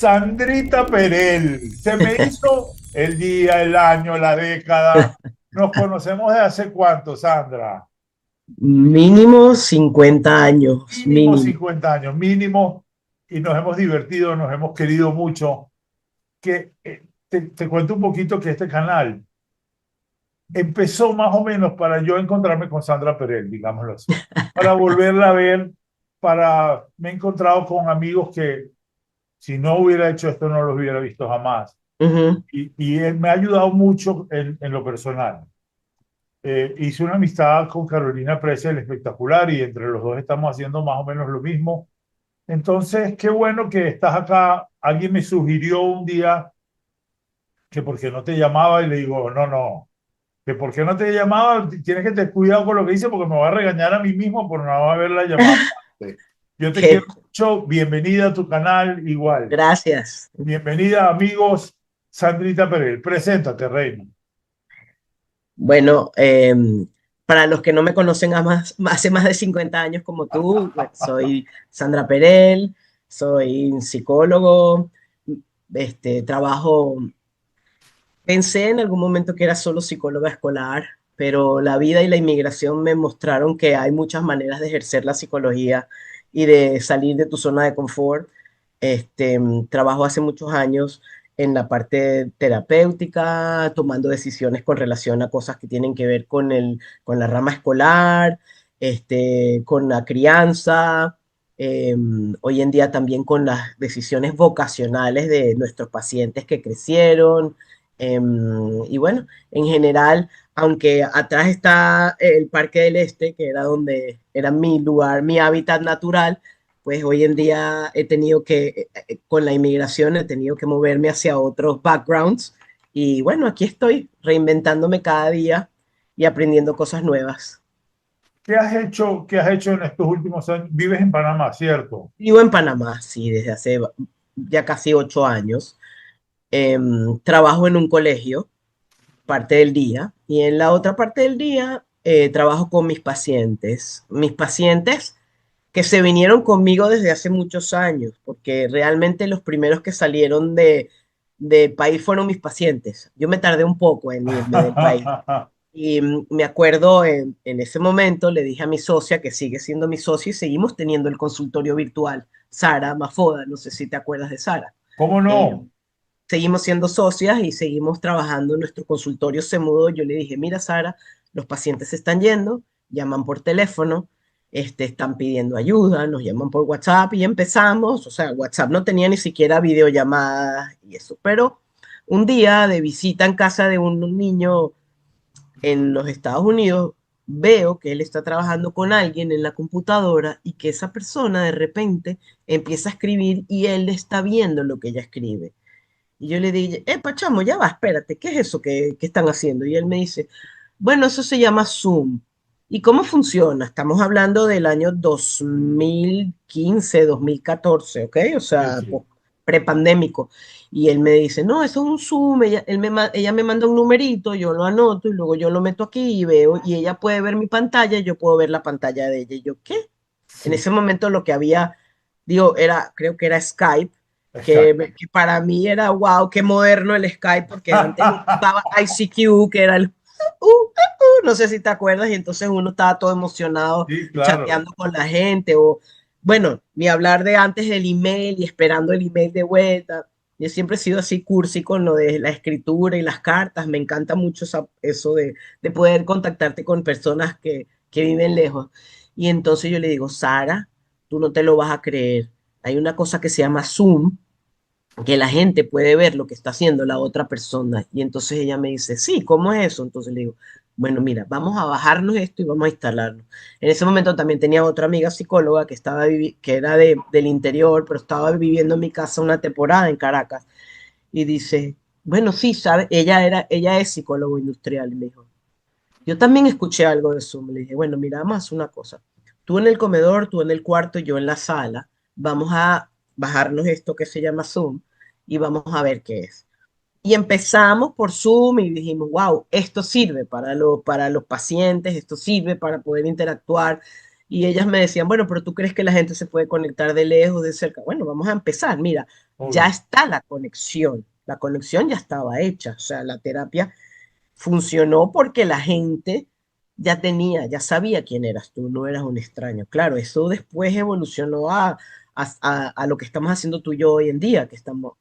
Sandrita Perel. Se me hizo el día, el año, la década. Nos conocemos de hace cuánto, Sandra. Mínimo 50 años, Mínimo mínimo. 50 años, mínimo. Y nos hemos divertido, nos hemos querido mucho. Te cuento un poquito que este canal empezó más o menos para yo encontrarme con Sandra Perel, digámoslo así. Para volverla a ver, me he encontrado con amigos que si no hubiera hecho esto no los hubiera visto jamás. Ujú. Y él me ha ayudado mucho en lo personal. Hice una amistad con Carolina Presel espectacular y entre los dos estamos haciendo más o menos lo mismo. Entonces, qué bueno que estás acá. Alguien me sugirió un día que por qué no te llamaba y le digo, no, no, que por qué no te llamaba, tienes que tener cuidado con lo que dice porque me va a regañar a mí mismo por no haberla llamado antes. Yo te quiero Que, mucho, bienvenida a tu canal igual. gracias. Bienvenida amigos, Sandrita Perel, preséntate, Reina. Bueno, para los que no me conocen hace más de 50 años como tú, bueno, soy Sandra Perel, soy psicólogo, trabajo, pensé en algún momento que era solo psicóloga escolar, pero la vida y la inmigración me mostraron que hay muchas maneras de ejercer la psicología y de salir de tu zona de confort. Trabajo hace muchos años en la parte terapéutica, tomando decisiones con relación a cosas que tienen que ver con la rama escolar, con la crianza, hoy en día también con las decisiones vocacionales de nuestros pacientes que crecieron. Y bueno, en general, aunque atrás está el Parque del Este, que era donde era mi lugar, mi hábitat natural, pues hoy en día he tenido con la inmigración, he tenido que moverme hacia otros backgrounds. Y bueno, aquí estoy reinventándome cada día y aprendiendo cosas nuevas. Qué has hecho en estos últimos años? Vives en Panamá, ¿cierto? Vivo en Panamá, sí, desde hace ya casi 8 años. Trabajo en un colegio parte del día y en la otra parte del día trabajo con mis pacientes que se vinieron conmigo desde hace muchos años, porque realmente los primeros que salieron del país fueron mis pacientes. Yo me tardé un poco en irme del país. Y me acuerdo en ese momento le dije a mi socia, que sigue siendo mi socia, y seguimos teniendo el consultorio virtual, Sara Mafoda, no sé si te acuerdas de Sara. ¿Cómo Eh, no? Seguimos siendo socias y seguimos trabajando. Nuestro consultorio se mudó. Yo le dije, mira, Sara, los pacientes se están yendo, llaman por teléfono, están pidiendo ayuda, nos llaman por WhatsApp y empezamos. O sea, WhatsApp no tenía ni siquiera videollamadas y eso. Pero un día de visita en casa de un niño en los Estados Unidos, veo que él está trabajando con alguien en la computadora y que esa persona de repente empieza a escribir y él está viendo lo que ella escribe. Y yo le dije, chamo, ya va, espérate, ¿qué es eso que están haciendo? Y él me dice, bueno, eso se llama Zoom. ¿Y cómo funciona? Estamos hablando del año 2015, 2014, ¿ok? O Sí, sea, sí. prepandémico. Y él me dice, no, eso es un Zoom, ella me manda un numerito, yo lo anoto y luego yo lo meto aquí y veo, y ella puede ver mi pantalla y yo puedo ver la pantalla de ella. Y yo, ¿qué? En Sí, ese momento lo que había, digo, creo que era Skype, exacto. que para mí era, wow, qué moderno el Skype, porque antes uno usaba ICQ, que era el, no sé si te acuerdas, y entonces uno estaba todo emocionado Sí, claro. chateando con la gente, o bueno, ni hablar de antes del email y esperando el email de vuelta. Yo siempre he sido así cursi con lo de la escritura y las cartas, me encanta mucho eso de poder contactarte con personas que viven lejos. Y entonces yo le digo, Sara, tú no te lo vas a creer. Hay una cosa que se llama Zoom, que la gente puede ver lo que está haciendo la otra persona. Y entonces ella me dice, sí, ¿cómo es eso? Entonces le digo, bueno, mira, vamos a bajarnos esto y vamos a instalarlo. En ese momento también tenía otra amiga psicóloga que era del interior, pero estaba viviendo en mi casa una temporada en Caracas. Y dice, bueno, sí, ¿sabe? Ella es psicólogo industrial. Y me dijo, yo también escuché algo de Zoom. Le dije, bueno, mira, vamos a hacer una cosa. Tú en el comedor, tú en el cuarto y yo en la sala. Vamos a bajarnos esto que se llama Zoom y vamos a ver qué es. Y empezamos por Zoom y dijimos, wow, esto sirve para los pacientes, esto sirve para poder interactuar. y ellas me decían, bueno, pero tú crees que la gente se puede conectar de lejos, de cerca. Bueno, vamos a empezar. Mira, ya obvio. está la conexión ya estaba hecha, o sea, la terapia funcionó porque la gente ya tenía, ya sabía quién eras tú, no eras un extraño. Claro, eso después evolucionó a lo que estamos haciendo tú y yo hoy en día, que estamos,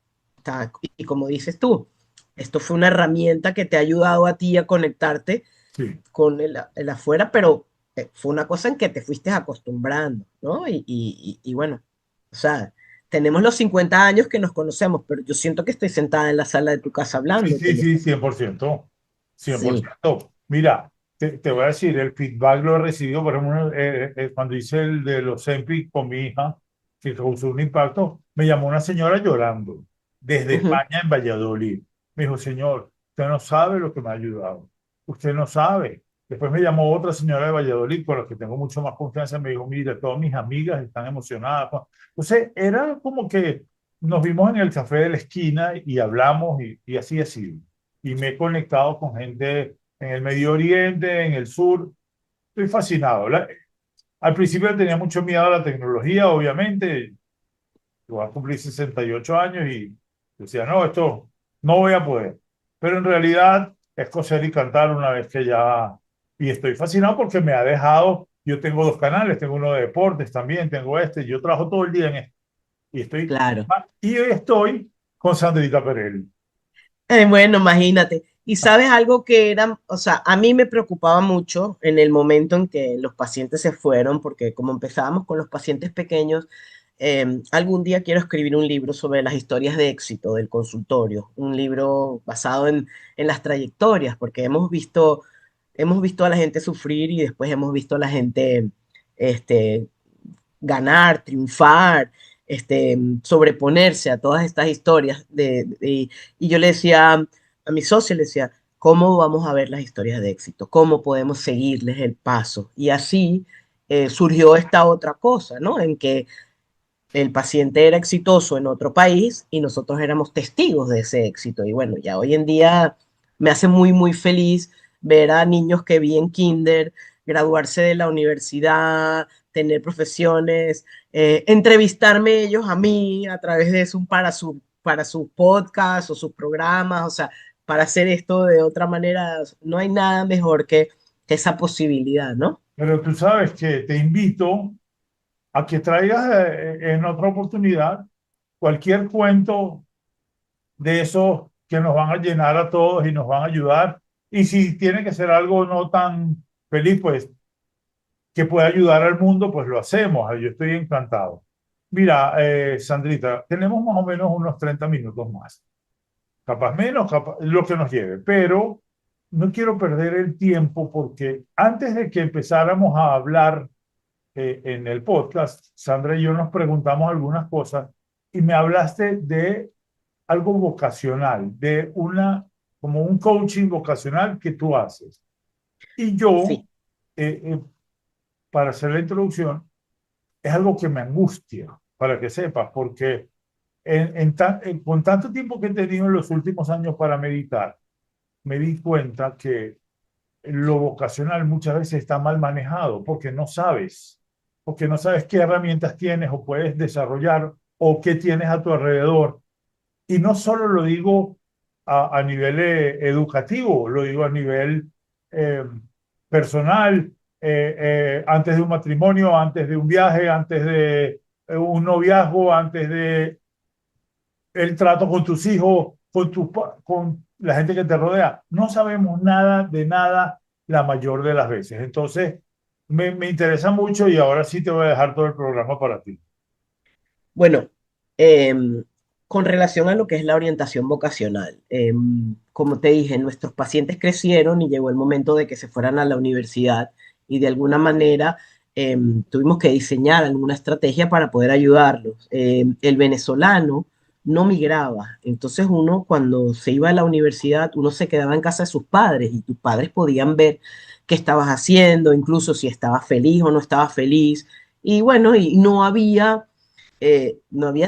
y como dices tú, esto fue una herramienta que te ha ayudado a ti a conectarte Sí. con el afuera, pero fue una cosa en que te fuiste acostumbrando, ¿no? Y bueno, o sea, tenemos los 50 años que nos conocemos, pero yo siento que estoy sentada en la sala de tu casa Sí, hablándote sí, y sí, estamos... 100%. Sí, 100%. Mira, te voy a decir, el feedback lo he recibido, por ejemplo, cuando hice el de los Zempic con mi hija, que causó un impacto, me llamó una señora llorando desde ujú, España en Valladolid. Me dijo, señor, usted no sabe lo que me ha ayudado. Usted no sabe. Después me llamó otra señora de Valladolid, con la que tengo mucho más confianza. Me dijo, mire, todas mis amigas están emocionadas. Entonces, era como que nos vimos en el café de la esquina y hablamos y así ha sido. Y me he conectado con gente en el Medio Oriente, en el sur. Estoy fascinado. Al principio tenía mucho miedo a la tecnología, obviamente. Yo voy a cumplir 68 años y decía, no, esto no voy a poder. Pero en realidad es coser y cantar una vez que ya... Y estoy fascinado porque me ha dejado... Yo tengo dos canales, tengo uno de deportes también, tengo este. Yo trabajo todo el día en esto. Y estoy... claro. Y hoy estoy con Sandrita Perelli. Bueno, imagínate. Y sabes algo que era, o sea, a mí me preocupaba mucho en el momento en que los pacientes se fueron, porque como empezábamos con los pacientes pequeños, algún día quiero escribir un libro sobre las historias de éxito del consultorio, un libro basado en las trayectorias, porque hemos visto a la gente sufrir y después hemos visto a la gente este, ganar, triunfar, sobreponerse a todas estas historias. Y yo le decía a mi socio, le decía, ¿cómo vamos a ver las historias de éxito? ¿Cómo podemos seguirles el paso? Y así surgió esta otra cosa, ¿no? En que el paciente era exitoso en otro país y nosotros éramos testigos de ese éxito. Y bueno, ya hoy en día me hace muy, muy feliz ver a niños que vi en kinder, graduarse de la universidad, tener profesiones, entrevistarme ellos a mí a través de eso para su podcast o sus programas, o sea, para hacer esto de otra manera, no hay nada mejor que esa posibilidad, ¿no? Pero tú sabes que te invito a que traigas en otra oportunidad cualquier cuento de esos que nos van a llenar a todos y nos van a ayudar. Y si tiene que ser algo no tan feliz, pues que pueda ayudar al mundo, pues lo hacemos. Yo estoy encantado. Mira, Sandrita, tenemos más o menos unos 30 minutos más. Capaz menos, capaz lo que nos lleve, pero no quiero perder el tiempo porque antes de que empezáramos a hablar en el podcast, Sandra y yo nos preguntamos algunas cosas y me hablaste de algo vocacional, de como un coaching vocacional que tú haces. Y yo, Sí, eh, eh, para hacer la introducción, es algo que me angustia, para que sepas, porque con tanto tiempo que he tenido en los últimos años para meditar, me di cuenta que lo vocacional muchas veces está mal manejado porque no sabes qué herramientas tienes o puedes desarrollar o qué tienes a tu alrededor. Y no solo lo digo a nivel educativo, lo digo a nivel eh, personal, antes de un matrimonio, antes de un viaje, antes de un noviazgo, antes de el trato con tus hijos, con la gente que te rodea. No sabemos nada de nada la mayor de las veces. Entonces, me interesa mucho y ahora sí te voy a dejar todo el programa para ti. bueno, con relación a lo que es la orientación vocacional, como te dije, nuestros pacientes crecieron y llegó el momento de que se fueran a la universidad y de alguna manera tuvimos que diseñar alguna estrategia para poder ayudarlos. El venezolano no migraba, entonces uno cuando se iba a la universidad, uno se quedaba en casa de sus padres y tus padres podían ver qué estabas haciendo, incluso si estabas feliz o no estabas feliz. Y bueno, y no había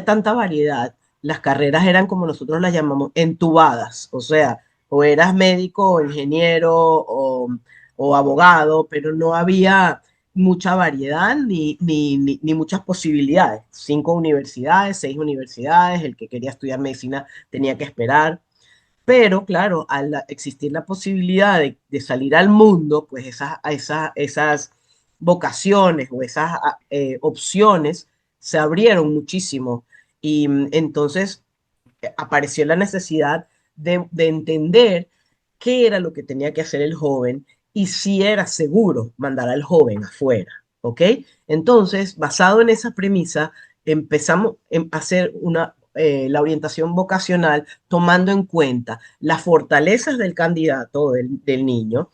tanta variedad. Las carreras eran como nosotros las llamamos, entubadas, o sea, o eras médico o ingeniero o abogado, pero no había mucha variedad ni muchas posibilidades. 5 universidades, 6 universidades, el que quería estudiar medicina tenía que esperar. Pero claro, al existir la posibilidad de salir al mundo, pues esas vocaciones o esas opciones se abrieron muchísimo. Y entonces apareció la necesidad de entender qué era lo que tenía que hacer el joven y si era seguro mandar al joven afuera, ¿ok? Entonces, basado en esa premisa, empezamos a hacer la orientación vocacional tomando en cuenta las fortalezas del candidato, del niño,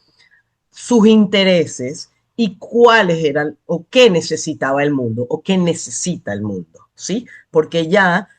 sus intereses y cuáles eran o qué necesitaba el mundo o qué necesita el mundo, ¿sí? Porque ya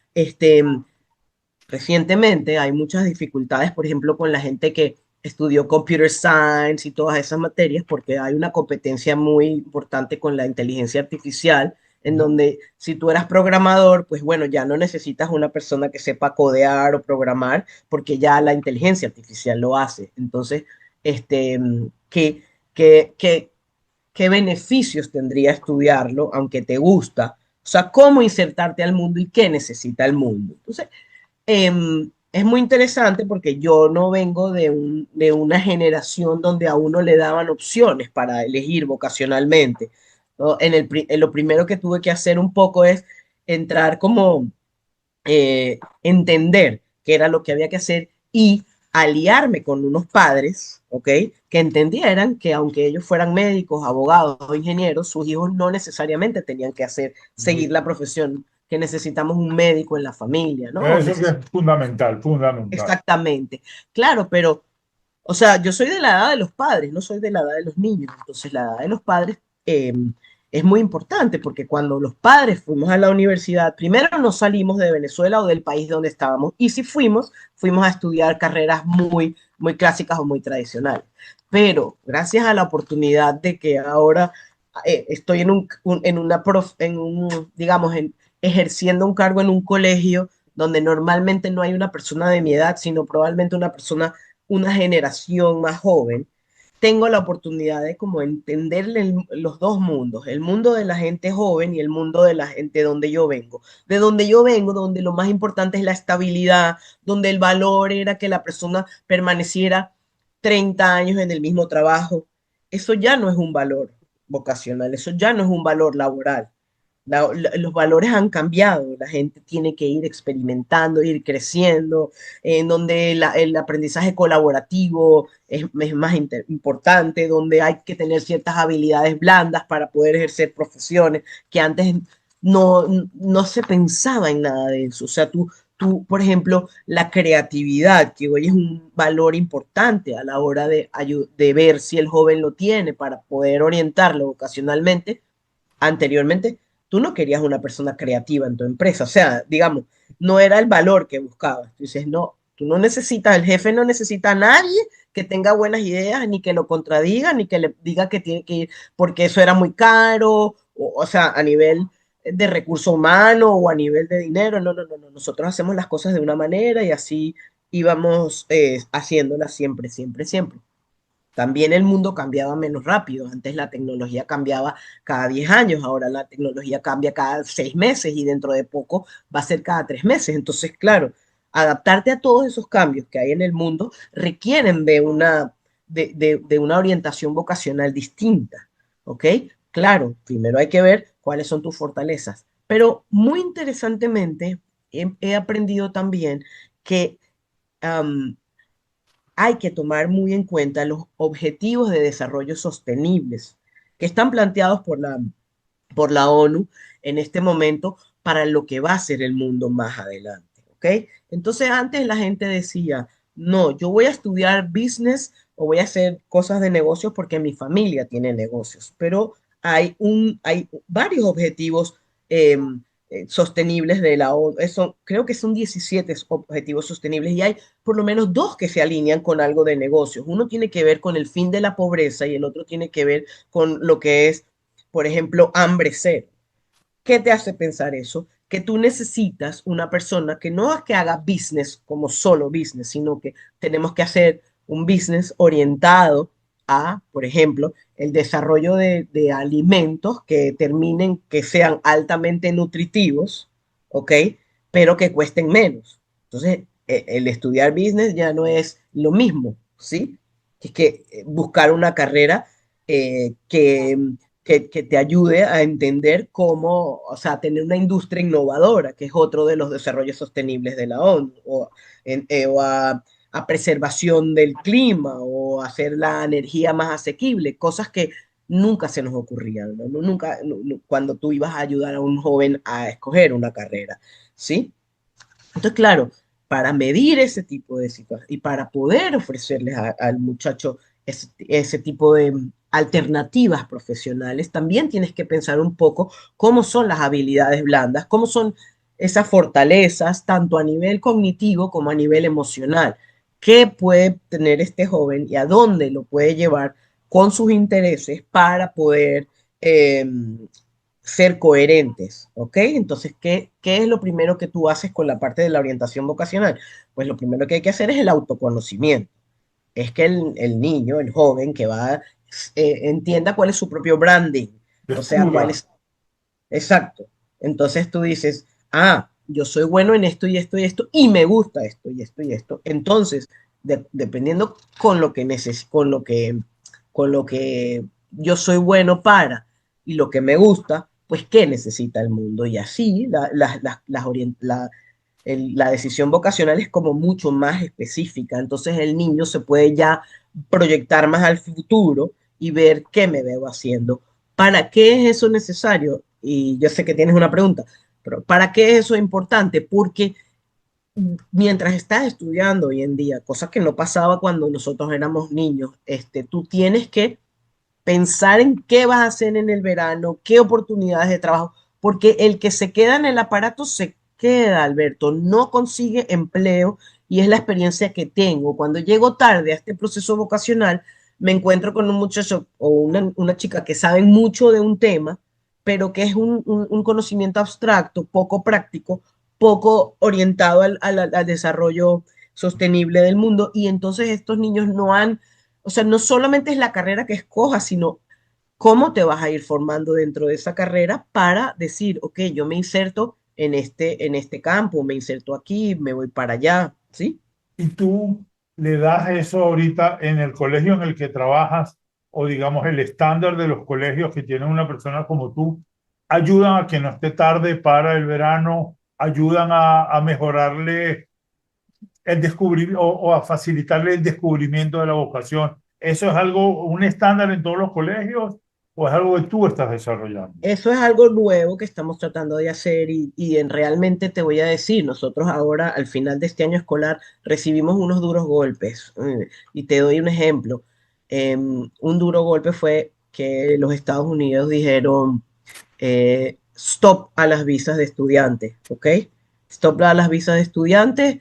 recientemente hay muchas dificultades, por ejemplo, con la gente que estudió computer science y todas esas materias, porque hay una competencia muy importante con la inteligencia artificial, en donde si tú eras programador, pues bueno, ya no necesitas una persona que sepa codear o programar, porque ya la inteligencia artificial lo hace. Entonces, este, ¿qué, qué, qué beneficios tendría estudiarlo, aunque te gusta? O sea, cómo insertarte al mundo y qué necesita el mundo. Entonces, es muy interesante porque yo no vengo de una generación donde a uno le daban opciones para elegir vocacionalmente, ¿no? En lo primero que tuve que hacer un poco es entrar como entender qué era lo que había que hacer y aliarme con unos padres, ¿ok? Que entendieran que aunque ellos fueran médicos, abogados o ingenieros, sus hijos no necesariamente tenían que seguir la profesión, que necesitamos un médico en la familia, ¿no? Eso que es fundamental, fundamental. Exactamente. Claro, pero, o sea, yo soy de la edad de los padres, no soy de la edad de los niños. Entonces, la edad de los padres eh, es muy importante porque cuando los padres fuimos a la universidad, primero no salimos de Venezuela o del país donde estábamos, y si fuimos, fuimos a estudiar carreras muy clásicas o muy tradicionales. Pero gracias a la oportunidad de que ahora estoy en una digamos, ejerciendo un cargo en un colegio donde normalmente no hay una persona de mi edad, sino probablemente una persona, una generación más joven, tengo la oportunidad de como entenderle los dos mundos, el mundo de la gente joven y el mundo de la gente donde yo vengo. De donde yo vengo, donde lo más importante es la estabilidad, donde el valor era que la persona permaneciera 30 años en el mismo trabajo. Eso ya no es un valor vocacional, eso ya no es un valor laboral. Los valores han cambiado, la gente tiene que ir experimentando, ir creciendo, en donde el aprendizaje colaborativo es más importante, donde hay que tener ciertas habilidades blandas para poder ejercer profesiones que antes no, no se pensaba en nada de eso. O sea, por ejemplo, la creatividad, que hoy es un valor importante a la hora de ver si el joven lo tiene para poder orientarlo vocacionalmente. Anteriormente, tú no querías una persona creativa en tu empresa, o sea, digamos, no era el valor que buscabas. Tú dices, no, tú no necesitas, el jefe no necesita a nadie que tenga buenas ideas, ni que lo contradiga, ni que le diga que tiene que ir, porque eso era muy caro, o sea, a nivel de recurso humano o a nivel de dinero. No, no, no, no. Nosotros hacemos las cosas de una manera y así íbamos haciéndolas siempre, siempre, siempre. También el mundo cambiaba menos rápido. Antes la tecnología cambiaba cada 10 años, ahora la tecnología cambia cada 6 meses y dentro de poco va a ser cada 3 meses. Entonces, claro, adaptarte a todos esos cambios que hay en el mundo requieren de una orientación vocacional distinta. ¿Ok? Claro, primero hay que ver cuáles son tus fortalezas. Pero muy interesantemente, he aprendido también que um, hay que tomar muy en cuenta los objetivos de desarrollo sostenibles que están planteados por la ONU en este momento para lo que va a ser el mundo más adelante, ¿ok? Entonces antes la gente decía, no, yo voy a estudiar business o voy a hacer cosas de negocios porque mi familia tiene negocios, pero hay varios objetivos eh, sostenibles de la ONU. Creo que son 17 objetivos sostenibles y hay por lo menos dos que se alinean con algo de negocios. Uno tiene que ver con el fin de la pobreza y el otro tiene que ver con lo que es, por ejemplo, hambre cero. ¿Qué te hace pensar eso? Que tú necesitas una persona que no es que haga business como solo business, sino que tenemos que hacer un business orientado a, por ejemplo, el desarrollo de alimentos que terminen, que sean altamente nutritivos, ¿ok? Pero que cuesten menos. Entonces, el estudiar business ya no es lo mismo, ¿sí? Es que buscar una carrera eh, que, que te ayude a entender cómo, o sea, tener una industria innovadora, que es otro de los desarrollos sostenibles de la ONU, o a preservación del clima, o hacer la energía más asequible, cosas que nunca se nos ocurrían, ¿no? Nunca, cuando tú ibas a ayudar a un joven a escoger una carrera, ¿sí? Entonces, claro, para medir ese tipo de situaciones y para poder ofrecerles al muchacho ese tipo de alternativas profesionales, también tienes que pensar un poco cómo son las habilidades blandas, cómo son esas fortalezas, tanto a nivel cognitivo como a nivel emocional. ¿Qué puede tener este joven y a dónde lo puede llevar con sus intereses para poder eh, ser coherentes? ¿Ok? Entonces, ¿qué es lo primero que tú haces con la parte de la orientación vocacional? Pues lo primero que hay que hacer es el autoconocimiento. Es que el niño, el joven que va, entienda cuál es su propio branding, o sea, cuál Descubra. es exacto. Entonces tú dices, ah, yo soy bueno en esto y esto y esto, y me gusta esto y esto y esto. Entonces, dependiendo con lo que con lo que yo soy bueno para y lo que me gusta, pues qué necesita el mundo. Y así la decisión vocacional es como mucho más específica. Entonces el niño se puede ya proyectar más al futuro y ver qué me veo haciendo. ¿Para qué es eso necesario? Y yo sé que tienes una pregunta, pero ¿para qué es eso importante? Porque mientras estás estudiando hoy en día, cosas que no pasaba cuando nosotros éramos niños, tú tienes que pensar en qué vas a hacer en el verano, qué oportunidades de trabajo, porque el que se queda en el aparato se queda, Alberto, no consigue empleo y es la experiencia que tengo. Cuando llego tarde a este proceso vocacional, me encuentro con un muchacho o una chica que saben mucho de un tema, pero que es un conocimiento abstracto, poco práctico, poco orientado al desarrollo sostenible del mundo, y entonces estos niños no han, o sea, no solamente es la carrera que escojas, sino cómo te vas a ir formando dentro de esa carrera para decir, ok, yo me inserto en este campo, me inserto aquí, me voy para allá, ¿sí? Y tú le das eso ahorita en el colegio en el que trabajas, o digamos el estándar de los colegios que tienen una persona como tú, ayudan a que no esté tarde para el verano, ayudan a mejorarle el descubrir o a facilitarle el descubrimiento de la vocación. ¿Eso es algo, un estándar en todos los colegios o es algo que tú estás desarrollando? Eso es algo nuevo que estamos tratando de hacer y realmente te voy a decir, nosotros ahora al final de este año escolar recibimos unos duros golpes y te doy un ejemplo. Un duro golpe fue que los Estados Unidos dijeron stop a las visas de estudiantes, ¿ok? Stop a las visas de estudiantes,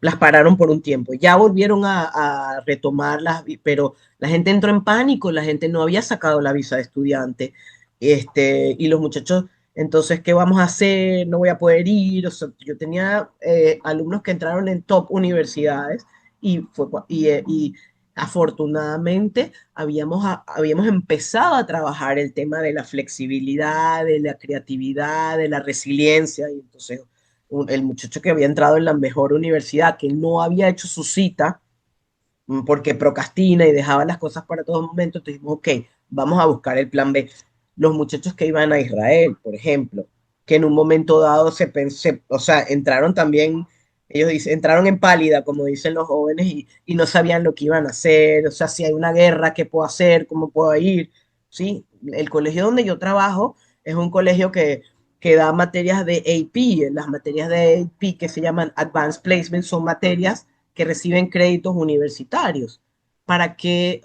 las pararon por un tiempo. Ya volvieron a retomar pero la gente entró en pánico, la gente no había sacado la visa de estudiante, y los muchachos, entonces, ¿qué vamos a hacer? No voy a poder ir. O sea, yo tenía alumnos que entraron en top universidades y afortunadamente habíamos empezado a trabajar el tema de la flexibilidad, de la creatividad, de la resiliencia. Y entonces el muchacho que había entrado en la mejor universidad, que no había hecho su cita, porque procrastina y dejaba las cosas para todos momentos, entonces dijimos, ok, vamos a buscar el plan B. Los muchachos que iban a Israel, por ejemplo, que en un momento dado o sea, entraron también, ellos dicen, entraron en pálida, como dicen los jóvenes, y no sabían lo que iban a hacer, o sea, si hay una guerra, ¿qué puedo hacer? ¿Cómo puedo ir? Sí, el colegio donde yo trabajo es un colegio que da materias de AP. Las materias de AP que se llaman Advanced Placement son materias que reciben créditos universitarios. Para que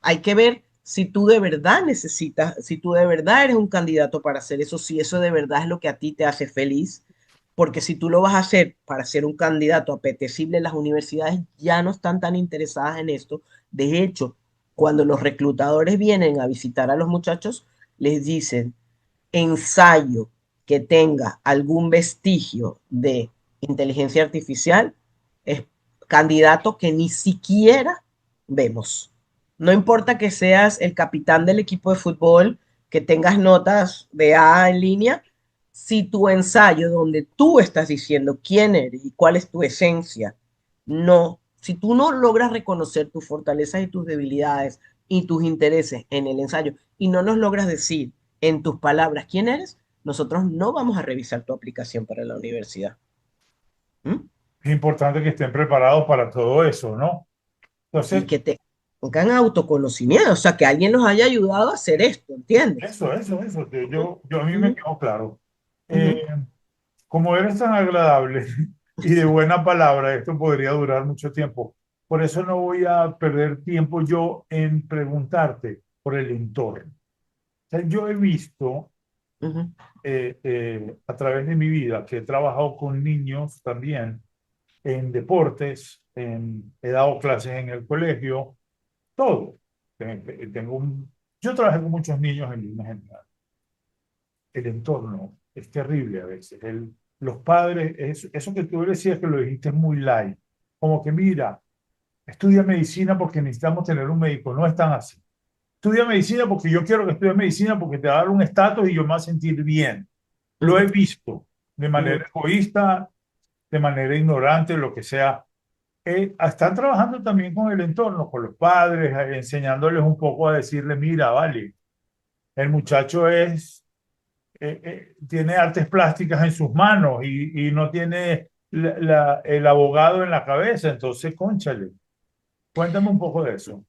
hay que ver si tú de verdad necesitas, si tú de verdad eres un candidato para hacer eso, si eso de verdad es lo que a ti te hace feliz, porque si tú lo vas a hacer para ser un candidato apetecible, las universidades ya no están tan interesadas en esto. De hecho, cuando los reclutadores vienen a visitar a los muchachos, les dicen, ensayo que tenga algún vestigio de inteligencia artificial, es candidato que ni siquiera vemos. No importa que seas el capitán del equipo de fútbol, que tengas notas de A en línea, si tu ensayo donde tú estás diciendo quién eres y cuál es tu esencia, no, si tú no logras reconocer tus fortalezas y tus debilidades y tus intereses en el ensayo y no nos logras decir en tus palabras quién eres, nosotros no vamos a revisar tu aplicación para la universidad. ¿Mm? Es importante que estén preparados para todo eso, ¿no? Y Entonces, que tengan autoconocimiento, o sea, que alguien nos haya ayudado a hacer esto, ¿entiendes? eso, Ujú, a mí me ujú, quedó claro. ujú. Eh, Como eres tan agradable y de buena palabra, esto podría durar mucho tiempo. Por eso no voy a perder tiempo yo en preguntarte por el entorno. O sea, yo he visto Ujú, a través de mi vida que he trabajado con niños también en deportes, he dado clases en el colegio, todo. Tengo yo trabajé con muchos niños en línea general. El entorno es terrible a veces. Los padres, eso que tú decías que lo dijiste es muy light. Como que mira, estudia medicina porque necesitamos tener un médico. No es tan así. Estudia medicina porque yo quiero que estudies medicina porque te va a dar un estatus y yo me voy a sentir bien. Lo he ujú, visto de ujú. manera egoísta, de manera ignorante, lo que sea. Están trabajando también con el entorno, con los padres, enseñándoles un poco a decirle, mira, vale, el muchacho tiene artes plásticas en sus manos y no tiene el abogado en la cabeza. Entonces, cónchale, cuéntame un poco de eso.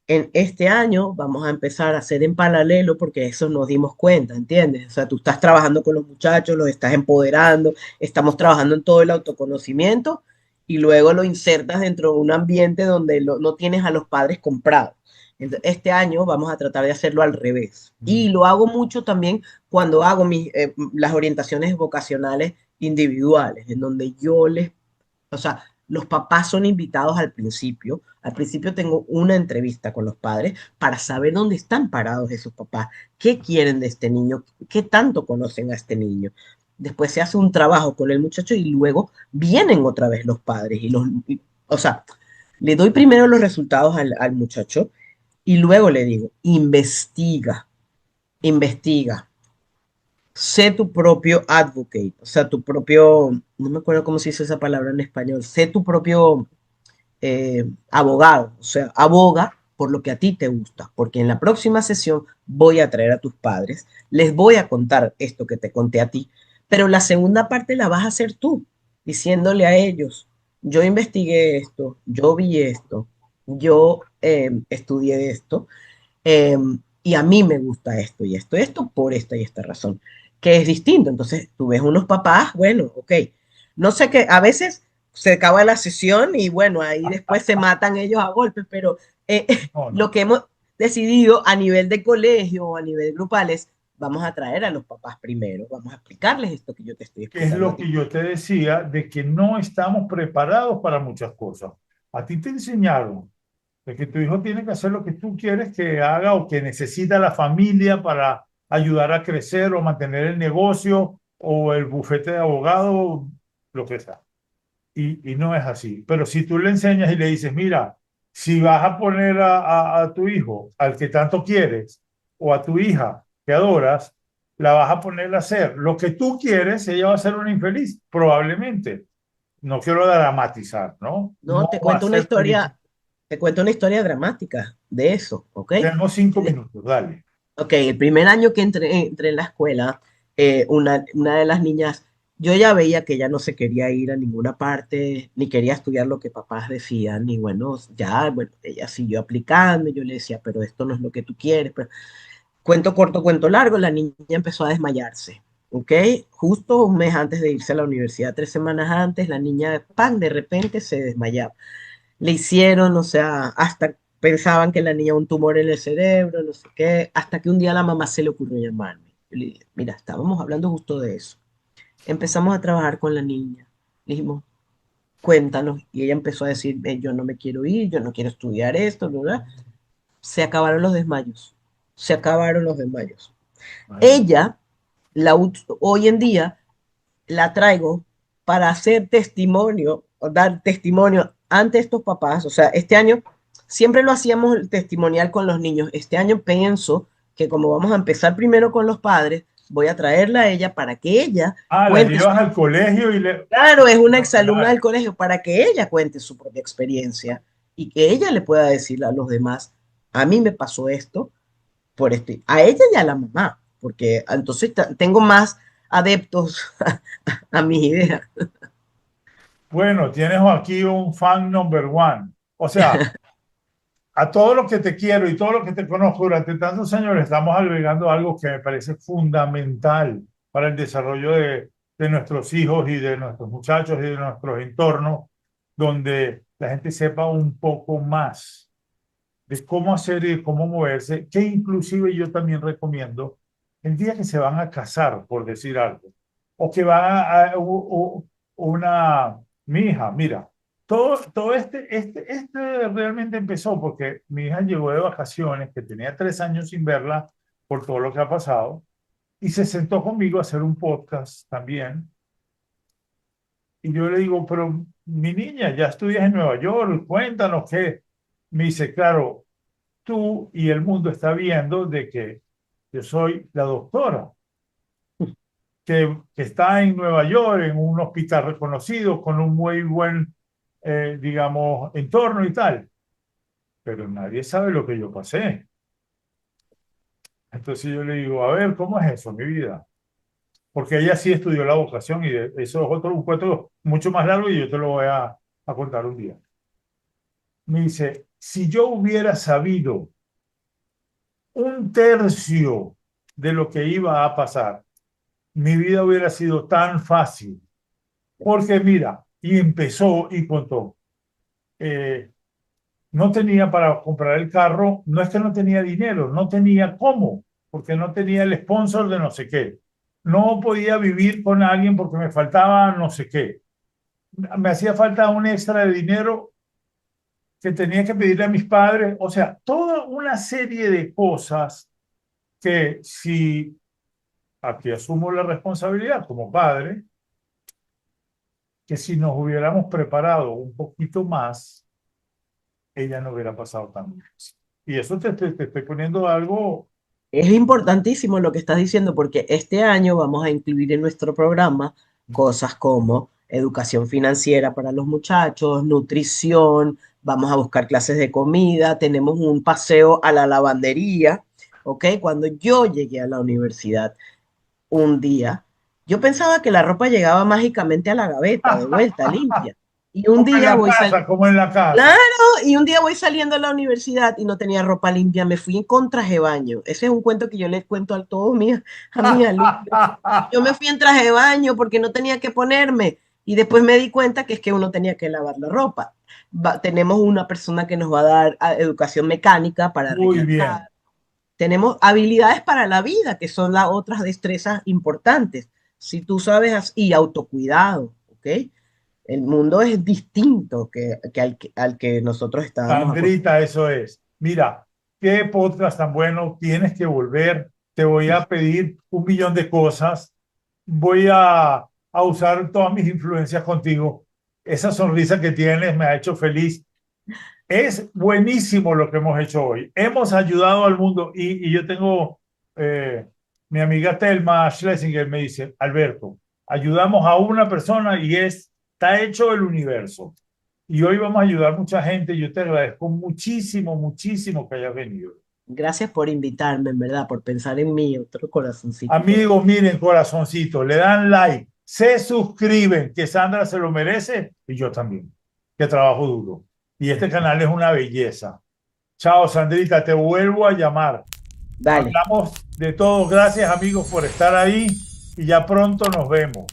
En este año vamos a empezar a hacer en paralelo porque eso nos dimos cuenta, ¿entiendes? O sea, tú estás trabajando con los muchachos, los estás empoderando, estamos trabajando en todo el autoconocimiento y luego lo insertas dentro de un ambiente donde no tienes a los padres comprados. Entonces, este año vamos a tratar de hacerlo al revés. Y Mm. lo hago mucho también cuando hago las orientaciones vocacionales individuales, en donde yo les, o sea, los papás son invitados al principio. Al principio tengo una entrevista con los padres para saber dónde están parados esos papás, qué quieren de este niño, qué tanto conocen a este niño. Después se hace un trabajo con el muchacho y luego vienen otra vez los padres o sea, le doy primero los resultados al muchacho y luego le digo, investiga, investiga, sé tu propio advocate, o sea, tu propio, no me acuerdo cómo se dice esa palabra en español, sé tu propio abogado, o sea, aboga por lo que a ti te gusta, porque en la próxima sesión voy a traer a tus padres, les voy a contar esto que te conté a ti, pero la segunda parte la vas a hacer tú, diciéndole a ellos, yo investigué esto, yo vi esto, yo estudié esto, eh, y a mí me gusta esto y esto, esto por esta y esta razón, que es distinto. Entonces, tú ves unos papás, bueno, ok, no sé qué, a veces se acaba la sesión y bueno, ahí después se matan ellos a golpes, pero No, lo no. que hemos decidido a nivel de colegio o a nivel grupal es, vamos a traer a los papás primero, vamos a explicarles esto que yo te estoy Que es explicando a lo ti. que yo te decía de que no estamos preparados para muchas cosas. A ti te enseñaron de que tu hijo tiene que hacer lo que tú quieres que haga o que necesita la familia para ayudar a crecer o mantener el negocio o el bufete de abogado, lo que sea. Y no es así. Pero si tú le enseñas y le dices, mira, si vas a poner a tu hijo, al que tanto quieres, o a tu hija que adoras, la vas a poner a hacer lo que tú quieres, ella va a ser una infeliz, probablemente. No quiero dramatizar, ¿no? No No, te va a cuento una ser feliz. historia, te cuento una historia dramática de eso, ¿ok? Tenemos 5 minutos, dale. Ok, el primer año que entré en la escuela, una de las niñas, yo ya veía que ella no se quería ir a ninguna parte, ni quería estudiar lo que papás decían, y bueno, ya, bueno, ella siguió aplicando, y yo le decía, pero esto no es lo que tú quieres. Pero cuento corto, cuento largo, la niña empezó a desmayarse, ¿ok? Justo un mes antes de irse a la universidad, 3 semanas antes, la niña, pan, de repente se desmayaba. Le hicieron, o sea, hasta pensaban que la niña un tumor en el cerebro, no sé qué, hasta que un día a la mamá se le ocurrió llamarme. Yo le dije, mira, estábamos hablando justo de eso. Empezamos a trabajar con la niña. Le dijimos, cuéntanos. Y ella empezó a decir, yo no me quiero ir, yo no quiero estudiar esto, ¿verdad? Se acabaron los desmayos. Se acabaron los desmayos. Imagínate. Ella, hoy en día, la traigo para hacer testimonio, o dar testimonio ante estos papás. O sea, este año siempre lo hacíamos el testimonial con los niños. Este año pienso que como vamos a empezar primero con los padres, voy a traerla a ella para que ella Ah, la cuente llevas al colegio y le... claro, es una exalumna del Fenomenal. colegio para que ella cuente su propia experiencia y que ella le pueda decir a los demás, a mí me pasó esto por esto, a ella y a la mamá, porque entonces tengo más adeptos a mis ideas. Bueno, tienes aquí un fan number one. O sea, a todo lo que te quiero y todo lo que te conozco durante tantos años, le estamos agregando algo que me parece fundamental para el desarrollo de nuestros hijos y de nuestros muchachos y de nuestros entornos, donde la gente sepa un poco más de cómo hacer y cómo moverse, que inclusive yo también recomiendo el día que se van a casar, por decir algo, o que van una, mi hija, mira, todo este realmente empezó porque mi hija llegó de vacaciones, que tenía 3 años sin verla por todo lo que ha pasado, y se sentó conmigo a hacer un podcast también. Y yo le digo, pero mi niña, ya estudias en Nueva York, cuéntanos qué. Me dice, claro, tú y el mundo está viendo de que yo soy la doctora, que está en Nueva York, en un hospital reconocido, con un muy buen, digamos, entorno y tal, pero nadie sabe lo que yo pasé. Entonces yo le digo, a ver, ¿cómo es eso, mi vida? Porque ella sí estudió la vocación y eso es otro un cuento mucho más largo y yo te lo voy a contar un día. Me dice, si yo hubiera sabido un tercio de lo que iba a pasar, mi vida hubiera sido tan fácil. Porque mira, y empezó y contó, eh, no tenía para comprar el carro, no es que no tenía dinero, no tenía cómo, porque no tenía el sponsor de no sé qué. No podía vivir con alguien porque me faltaba no sé qué. Me hacía falta un extra de dinero que tenía que pedirle a mis padres. O sea, toda una serie de cosas que si aquí asumo la responsabilidad como padre, que si nos hubiéramos preparado un poquito más, ella no hubiera pasado tan bien. Y eso te estoy poniendo algo. Es importantísimo lo que estás diciendo porque este año vamos a incluir en nuestro programa cosas como educación financiera para los muchachos, nutrición, vamos a buscar clases de comida, tenemos un paseo a la lavandería, ¿ok? Cuando yo llegué a la universidad un día, yo pensaba que la ropa llegaba mágicamente a la gaveta, de vuelta, limpia. Y un Como en día la voy casa, saliendo. como en la Claro, casa. y un día voy saliendo a la universidad y no tenía ropa limpia, me fui con traje de baño. Ese es un cuento que yo les cuento a todos a mis alumnos. Yo me fui en traje de baño porque no tenía que ponerme y después me di cuenta que es que uno tenía que lavar la ropa. Tenemos una persona que nos va a dar educación mecánica para Muy arreglar bien. carros. Tenemos habilidades para la vida, que son las otras destrezas importantes. Si tú sabes, y autocuidado, ¿ok? El mundo es distinto al que nosotros estábamos acostumbrados. Sandrita, eso es. Mira, qué podcast tan bueno. Tienes que volver. Te voy a pedir 1 millón de cosas. Voy a usar todas mis influencias contigo. Esa sonrisa que tienes me ha hecho feliz. Es buenísimo lo que hemos hecho hoy. Hemos ayudado al mundo y yo tengo, eh, mi amiga Telma Schlesinger me dice, Alberto, ayudamos a una persona y está hecho el universo. Y hoy vamos a ayudar a mucha gente. Yo te agradezco muchísimo, muchísimo que hayas venido. Gracias por invitarme, en verdad, por pensar en mí, otro corazoncito por ahí. Amigos, miren, corazoncito, le dan like, se suscriben, que Sandra se lo merece y yo también, que trabajo duro. Y este canal es una belleza. Chao, Sandrita, te vuelvo a llamar. Dale. Hablamos de todo. Gracias, amigos, por estar ahí y ya pronto nos vemos.